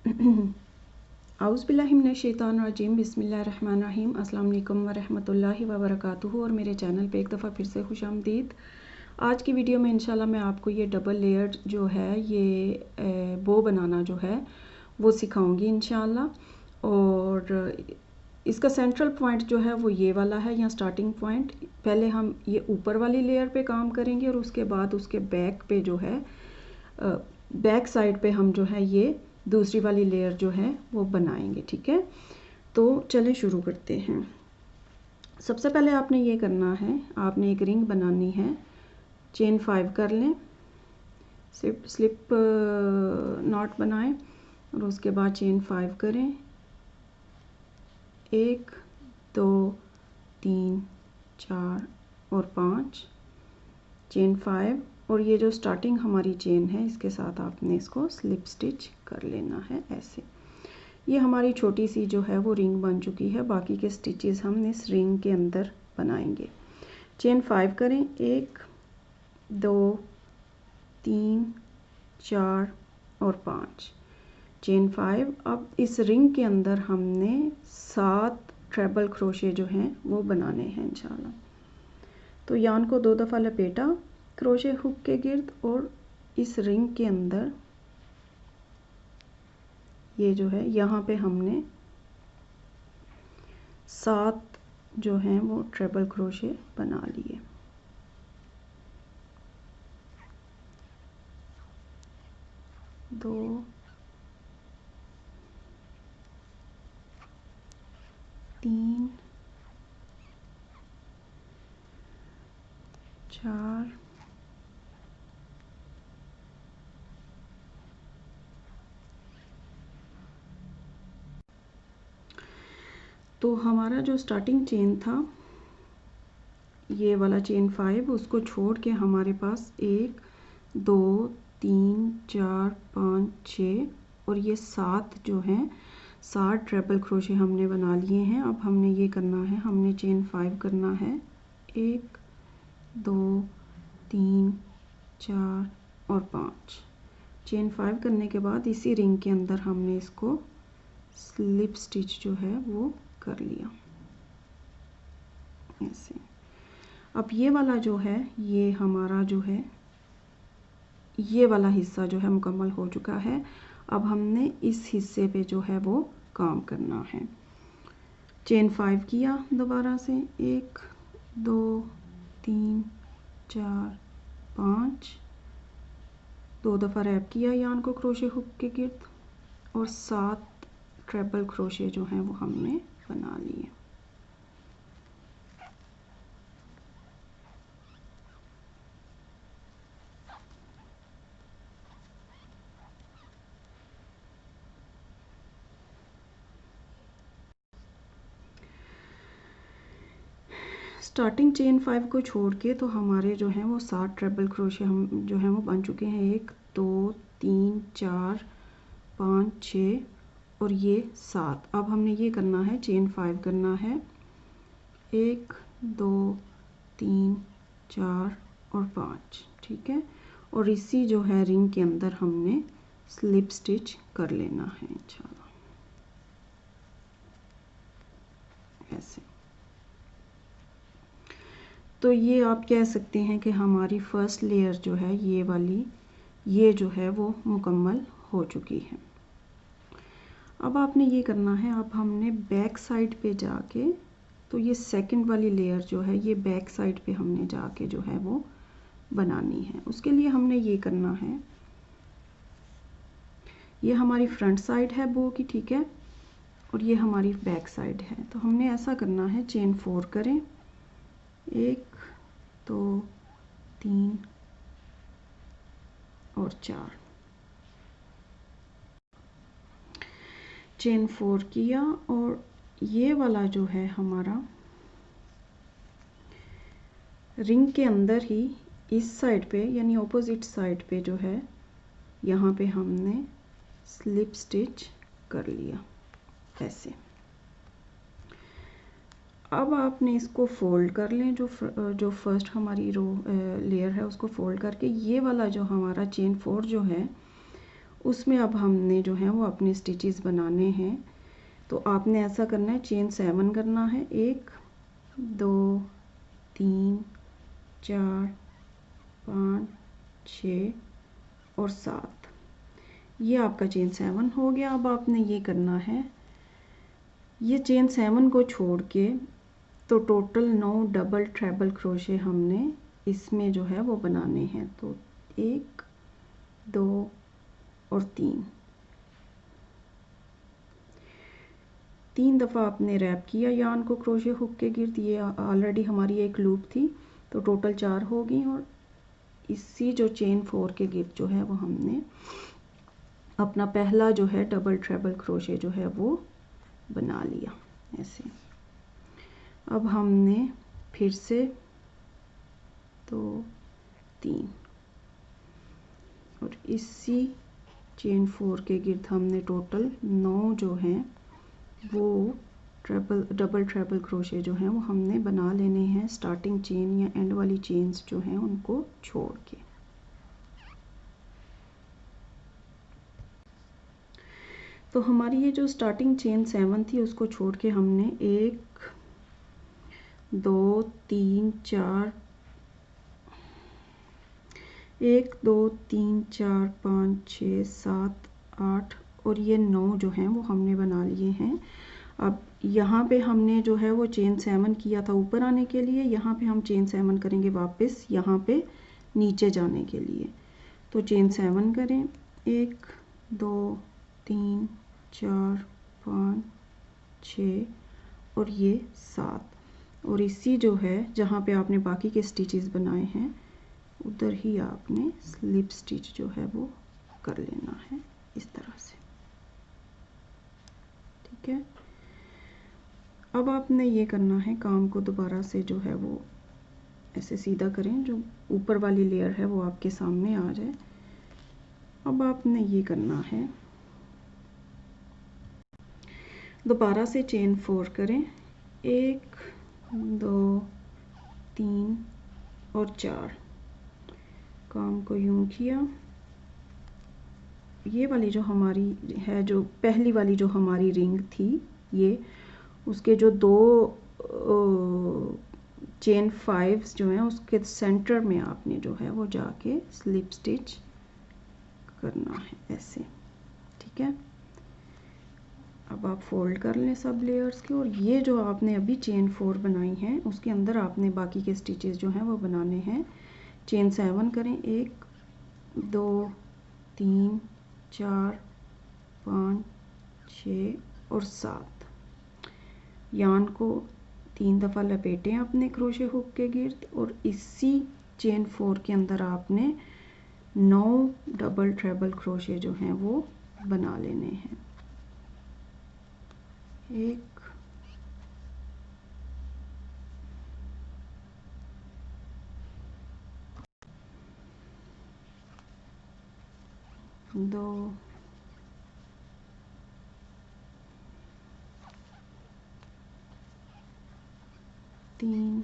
आउज़ुबिल्लाहिमिनश्शैतानिर्रजीम बिस्मिल्लाहिर्रहमानिर्रहीम अस्सलाम वालेकुम वरहमतुल्लाहि वबरकातुहू। और मेरे चैनल पे एक दफ़ा फिर से खुशामदीद। आज की वीडियो में इंशाल्लाह मैं आपको ये डबल लेयर जो है ये बो बनाना जो है वो सिखाऊंगी इंशाल्लाह। और इसका सेंट्रल पॉइंट जो है वो ये वाला है, या स्टार्टिंग पॉइंट। पहले हम ये ऊपर वाली लेयर पे काम करेंगे और उसके बाद उसके बैक पे जो है बैक साइड पे हम जो है ये दूसरी वाली लेयर जो है वो बनाएंगे। ठीक है, तो चलें शुरू करते हैं। सबसे पहले आपने ये करना है, आपने एक रिंग बनानी है। चेन 5 कर लें, स्लिप नॉट बनाएं और उसके बाद चेन 5 करें। 1 2 3 4 और 5 चेन 5। और ये जो स्टार्टिंग हमारी चेन है इसके साथ आपने इसको स्लिप स्टिच कर लेना है ऐसे। ये हमारी छोटी सी जो है वो रिंग बन चुकी है। बाकी के स्टिचेस हम इस रिंग के अंदर बनाएंगे। चेन 5 करें, 1 2 3 4 और 5 चेन 5। अब इस रिंग के अंदर हमने 7 ट्रेबल क्रोशे जो हैं वो बनाने हैं इंशाल्लाह। तो यान को 2 दफ़ा लपेटा क्रोशे हुक के गिर्द और इस रिंग के अंदर ये जो है यहाँ पे हमने 7 जो हैं वो ट्रेबल क्रोशे बना लिए। दो 3 4 तो हमारा जो स्टार्टिंग चेन था ये वाला चेन 5, उसको छोड़ के हमारे पास 1 2 3 4 5 6 और ये 7 जो हैं 7 ट्रिपल क्रोशे हमने बना लिए हैं। अब हमने ये करना है, हमने चेन 5 करना है। 1 2 3 4 और 5 चेन 5 करने के बाद इसी रिंग के अंदर हमने इसको स्लिप स्टिच जो है वो कर लिया ऐसे। अब ये वाला जो है ये हमारा जो है ये वाला हिस्सा जो है मुकम्मल हो चुका है। अब हमने इस हिस्से पे जो है वो काम करना है। चेन 5 किया दोबारा से, 1 2 3 4 5 2 दफ़ा रैप किया यान को क्रोशे हुक के गिर्द और 7 ट्रिपल क्रोशे जो हैं वो हमने बना लिए। स्टार्टिंग चेन 5 को छोड़ के तो हमारे जो हैं वो 7 ट्रिपल क्रोशे हम जो हैं वो बन चुके हैं। 1 2 3 4 5 6 और ये 7। अब हमने ये करना है, चेन 5 करना है। 1 2 3 4 और 5, ठीक है। और इसी जो है रिंग के अंदर हमने स्लिप स्टिच कर लेना है इंशाल्लाह ऐसे। तो ये आप कह सकते हैं कि हमारी फर्स्ट लेयर जो है ये वाली, ये जो है वो मुकम्मल हो चुकी है। अब आपने ये करना है, अब हमने बैक साइड पे जाके, तो ये सेकंड वाली लेयर जो है ये बैक साइड पे हमने जाके जो है वो बनानी है। उसके लिए हमने ये करना है, ये हमारी फ्रंट साइड है बो की, ठीक है, और ये हमारी बैक साइड है। तो हमने ऐसा करना है, चेन 4 करें, 1 2 3 और 4 चेन 4 किया और ये वाला जो है हमारा रिंग के अंदर ही इस साइड पे यानी ऑपोजिट साइड पे जो है यहाँ पे हमने स्लिप स्टिच कर लिया ऐसे। अब आपने इसको फोल्ड कर लें, जो फर्स्ट हमारी रो लेयर है उसको फोल्ड करके ये वाला जो हमारा चेन 4 जो है उसमें अब हमने जो है वो अपने स्टिचेस बनाने हैं। तो आपने ऐसा करना है, चेन 7 करना है, 1 2 3 4 5 6 और 7। ये आपका चेन 7 हो गया। अब आपने ये करना है, ये चेन 7 को छोड़ के तो टोटल 9 डबल ट्रेबल क्रोशे हमने इसमें जो है वो बनाने हैं। तो 1 2 और 3 दफ़ा आपने रैप किया यार्न को क्रोशे हुक के गिर्द। ये ऑलरेडी हमारी एक लूप थी, तो टोटल 4 होगी। और इसी जो चेन 4 के गिर्द जो है वो हमने अपना पहला जो है डबल ट्रेबल क्रोशे जो है वो बना लिया ऐसे। अब हमने फिर से 2 3 और इसी चेन 4 के गिर्द हमने टोटल 9 जो हैं वो डबल ट्रेबल क्रोशे जो हैं वो हमने बना लेने हैं, स्टार्टिंग चेन या एंड वाली चेन्स जो हैं उनको छोड़ के। तो हमारी ये जो स्टार्टिंग चेन 7 थी उसको छोड़ के हमने 1 2 3 4 1 2 3 4 5 6 7 8 और ये 9 जो हैं वो हमने बना लिए हैं। अब यहाँ पे हमने जो है वो चेन 7 किया था ऊपर आने के लिए, यहाँ पे हम चेन 7 करेंगे वापस यहाँ पे नीचे जाने के लिए। तो चेन 7 करें, 1 2 3 4 5 6 और ये 7। और इसी जो है जहाँ पे आपने बाकी के स्टिचेस बनाए हैं उधर ही आपने स्लिप स्टिच जो है वो कर लेना है इस तरह से, ठीक है। अब आपने ये करना है, काम को दोबारा से जो है वो ऐसे सीधा करें, जो ऊपर वाली लेयर है वो आपके सामने आ जाए। अब आपने ये करना है, दोबारा से चेन 4 करें, 1 2 3 और 4। काम को यूं किया, ये वाली जो हमारी है, जो पहली वाली जो हमारी रिंग थी, ये उसके जो 2 चेन 5 जो हैं उसके सेंटर में आपने जो है वो जाके स्लिप स्टिच करना है ऐसे, ठीक है। अब आप फोल्ड कर लें सब लेयर्स के, और ये जो आपने अभी चेन 4 बनाई है उसके अंदर आपने बाकी के स्टिचेस जो हैं वो बनाने हैं। चेन 7 करें, 1 2 3 4 5 6 और 7। यार्न को 3 दफ़ा लपेटें अपने क्रोशे हुक के गिर्द, और इसी चेन 4 के अंदर आपने 9 डबल ट्रेबल क्रोशे जो हैं वो बना लेने हैं। 1 2 3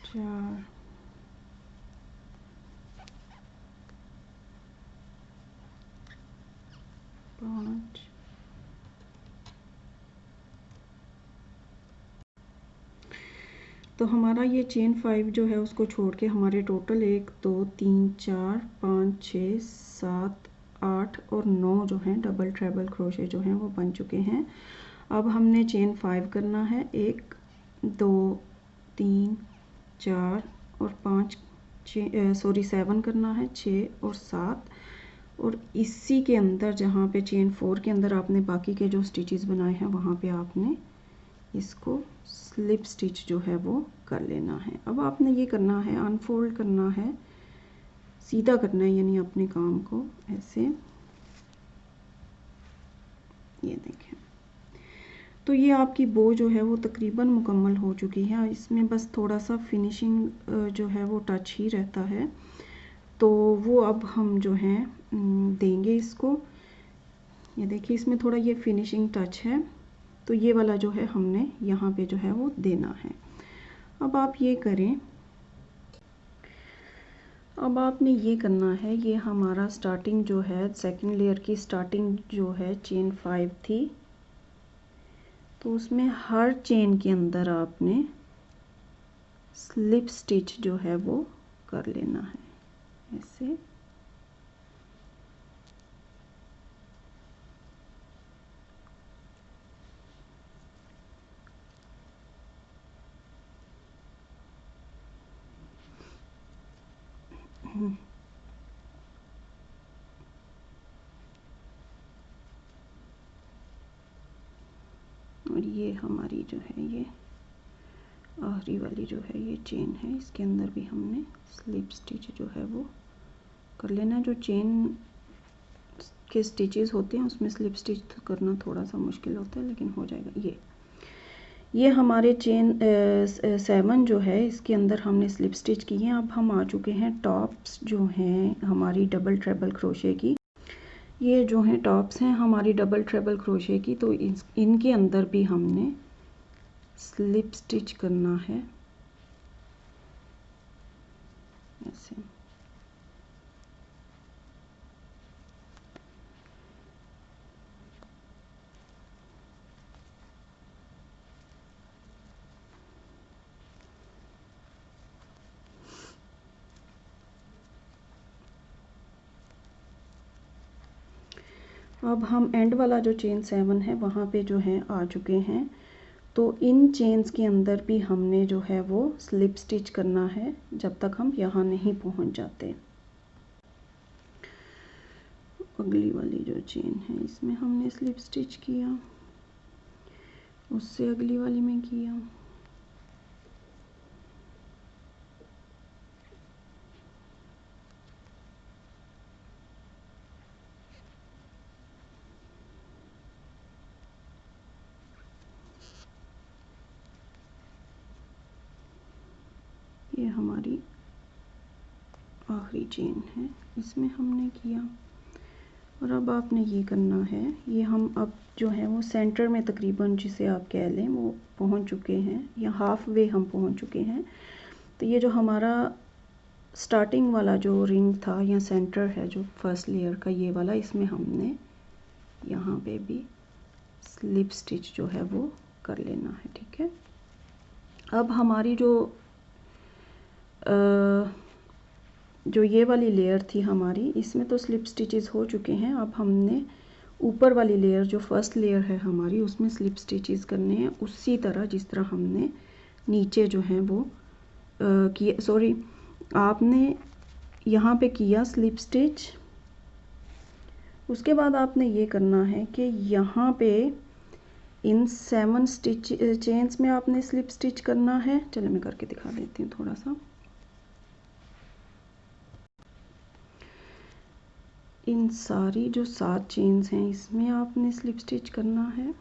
4 5 तो हमारा ये चेन 5 जो है उसको छोड़ के हमारे टोटल 1 2 3 4 5 6 7 8 और 9 जो हैं डबल ट्रेबल क्रोशे जो हैं वो बन चुके हैं। अब हमने चेन 5 करना है, 1 2 3 4 और 5 7 करना है, 6 और 7। और इसी के अंदर जहाँ पे चेन 4 के अंदर आपने बाकी के जो स्टिचेस बनाए हैं वहाँ पे आपने इसको स्लिप स्टिच जो है वो कर लेना है। अब आपने ये करना है, अनफोल्ड करना है, सीधा करना है, यानी अपने काम को ऐसे, ये देखें। तो ये आपकी बो जो है वो तकरीबन मुकम्मल हो चुकी है। इसमें बस थोड़ा सा फिनिशिंग जो है वो टच ही रहता है, तो वो अब हम जो है देंगे इसको। ये देखिए इसमें थोड़ा ये फिनिशिंग टच है, तो ये वाला जो है हमने यहाँ पे जो है वो देना है। अब आप ये करें, अब आपने ये करना है, ये हमारा स्टार्टिंग जो है सेकंड लेयर की स्टार्टिंग जो है चेन 5 थी, तो उसमें हर चेन के अंदर आपने स्लिप स्टिच जो है वो कर लेना है ऐसे। और ये हमारी जो है ये आखिरी वाली जो है ये चेन है, इसके अंदर भी हमने स्लिप स्टिच जो है वो कर लेना। जो चेन के स्टिचेस होते हैं उसमें स्लिप स्टिच करना थोड़ा सा मुश्किल होता है, लेकिन हो जाएगा। ये हमारे चेन 7 जो है इसके अंदर हमने स्लिप स्टिच की है। अब हम आ चुके हैं टॉप्स जो हैं हमारी डबल ट्रेबल क्रोशे की। ये जो हैं टॉप्स हैं हमारी डबल ट्रेबल क्रोशे की, तो इनके अंदर भी हमने स्लिप स्टिच करना है ऐसे। अब हम एंड वाला जो चेन 7 है वहाँ पे जो है आ चुके हैं, तो इन चेन्स के अंदर भी हमने जो है वो स्लिप स्टिच करना है जब तक हम यहाँ नहीं पहुँच जाते। अगली वाली जो चेन है इसमें हमने स्लिप स्टिच किया, उससे अगली वाली में किया, ये हमारी आखिरी चेन है इसमें हमने किया। और अब आपने ये करना है, ये हम अब जो है वो सेंटर में तकरीबन जिसे आप कह लें वो पहुंच चुके हैं, या हाफ वे हम पहुंच चुके हैं। तो ये जो हमारा स्टार्टिंग वाला जो रिंग था या सेंटर है जो फर्स्ट लेयर का ये वाला, इसमें हमने यहाँ पे भी स्लिप स्टिच जो है वो कर लेना है, ठीक है। अब हमारी जो ये वाली लेयर थी हमारी, इसमें तो स्लिप स्टिचेस हो चुके हैं। अब हमने ऊपर वाली लेयर जो फर्स्ट लेयर है हमारी उसमें स्लिप स्टिचेस करने हैं उसी तरह जिस तरह हमने नीचे जो है वो किया, सॉरी आपने यहाँ पे किया स्लिप स्टिच। उसके बाद आपने ये करना है कि यहाँ पे इन 7 स्टिच चेन्स में आपने स्लिप स्टिच करना है। चलो मैं करके दिखा देती हूँ थोड़ा सा। इन सारी जो 7 चेन्स हैं इसमें आपने स्लिप स्टिच करना है।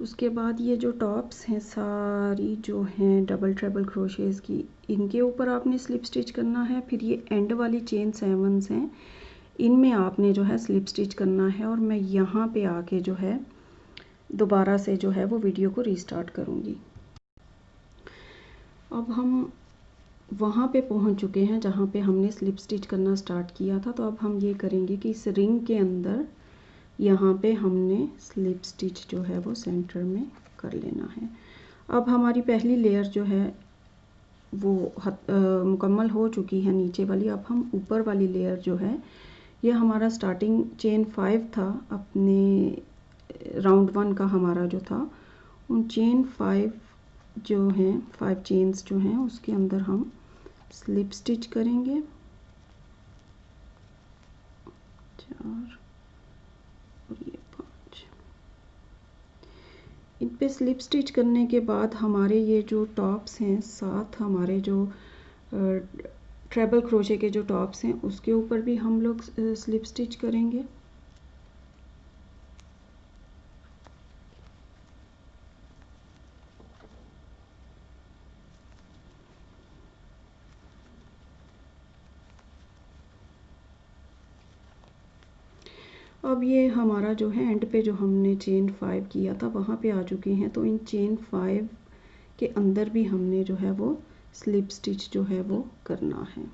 उसके बाद ये जो टॉप्स हैं सारी जो हैं डबल ट्रेबल क्रोशेस की, इनके ऊपर आपने स्लिप स्टिच करना है। फिर ये एंड वाली चेन 7 हैं इनमें आपने जो है स्लिप स्टिच करना है। और मैं यहाँ पे आके जो है दोबारा से जो है वो वीडियो को रीस्टार्ट करूँगी। अब हम वहाँ पे पहुँच चुके हैं जहाँ पे हमने स्लिप स्टिच करना स्टार्ट किया था। तो अब हम ये करेंगे कि इस रिंग के अंदर यहाँ पे हमने स्लिप स्टिच जो है वो सेंटर में कर लेना है। अब हमारी पहली लेयर जो है वो मुकम्मल हो चुकी है नीचे वाली। अब हम ऊपर वाली लेयर जो है, ये हमारा स्टार्टिंग चेन 5 था अपने राउंड 1 का हमारा जो था, उन चेन 5 जो हैं 5 चेन्स जो हैं उसके अंदर हम स्लिप स्टिच करेंगे 4 और ये 5। इन पे स्लिप स्टिच करने के बाद हमारे ये जो टॉप्स हैं 7 हमारे जो ट्रेबल क्रोशे के जो टॉप्स हैं उसके ऊपर भी हम लोग स्लिप स्टिच करेंगे। अब ये हमारा जो है एंड पे जो हमने चेन 5 किया था वहाँ पे आ चुके हैं। तो इन चेन 5 के अंदर भी हमने जो है वो स्लिप स्टिच जो है वो करना है।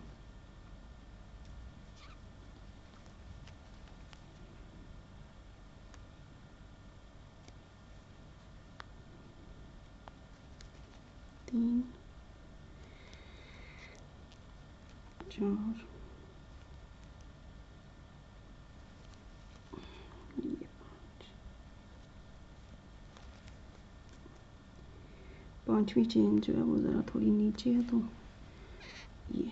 तीन, चार, ये पांचवी चेन जो है वो ज़रा थोड़ी नीचे है, तो ये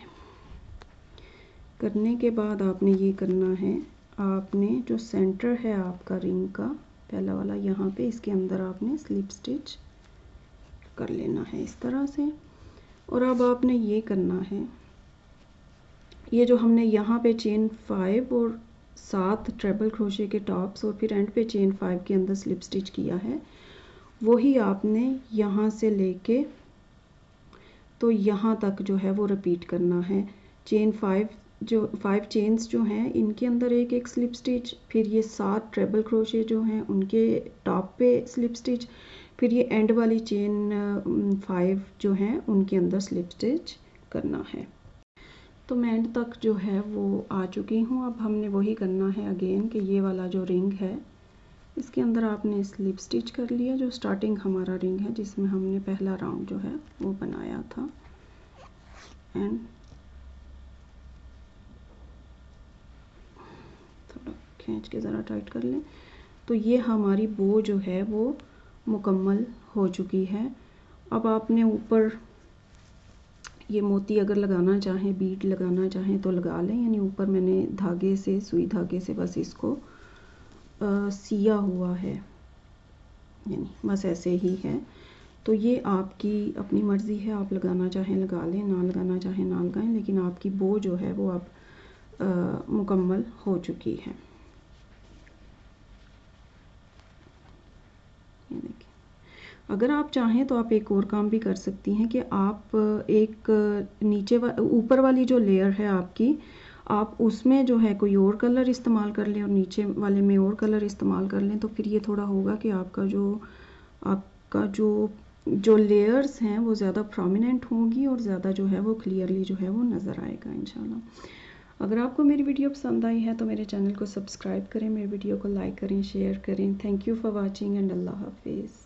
करने के बाद आपने ये करना है, आपने जो सेंटर है आपका रिंग का पहला वाला यहाँ पे, इसके अंदर आपने स्लिप स्टिच कर लेना है इस तरह से। और अब आपने ये करना है, ये जो हमने यहाँ पे चेन 5 और 7 ट्रिपल क्रोशे के टॉप्स और फिर एंड पे चेन 5 के अंदर स्लिप स्टिच किया है, वही आपने यहाँ से लेके तो यहाँ तक जो है वो रिपीट करना है। चेन 5 जो 5 चेन्स जो हैं इनके अंदर एक एक स्लिप स्टिच, फिर ये 7 ट्रिपल क्रोशे जो हैं उनके टॉप पे स्लिप स्टिच, फिर ये एंड वाली चेन 5 जो हैं उनके अंदर स्लिप स्टिच करना है। तो मैं एंड तक जो है वो आ चुकी हूँ। अब हमने वही करना है अगेन कि ये वाला जो रिंग है इसके अंदर आपने स्लिप स्टिच कर लिया, जो स्टार्टिंग हमारा रिंग है जिसमें हमने पहला राउंड जो है वो बनाया था, एंड थोड़ा खींच के ज़रा टाइट कर लें। तो ये हमारी बो जो है वो मुकम्मल हो चुकी है। अब आपने ऊपर ये मोती अगर लगाना चाहें, बीड लगाना चाहें तो लगा लें, यानी ऊपर मैंने धागे से, सुई धागे से बस इसको सिया हुआ है, यानी बस ऐसे ही है। तो ये आपकी अपनी मर्ज़ी है, आप लगाना चाहें लगा लें, ना लगाना चाहें ना लगाएं, लेकिन आपकी बो जो है वो अब मुकम्मल हो चुकी है। ये देखिए, अगर आप चाहें तो आप एक और काम भी कर सकती हैं कि आप एक नीचे ऊपर वाली जो लेयर है आपकी, आप उसमें जो है कोई और कलर इस्तेमाल कर लें और नीचे वाले में और कलर इस्तेमाल कर लें। तो फिर ये थोड़ा होगा कि आपका जो लेयर्स हैं वो ज़्यादा प्रोमिनेंट होंगी और ज़्यादा जो है वो क्लियरली जो है वो नज़र आएगा इंशाल्लाह। अगर आपको मेरी वीडियो पसंद आई है तो मेरे चैनल को सब्सक्राइब करें, मेरी वीडियो को लाइक करें, शेयर करें। Thank you for watching and अल्लाह हाफिज़।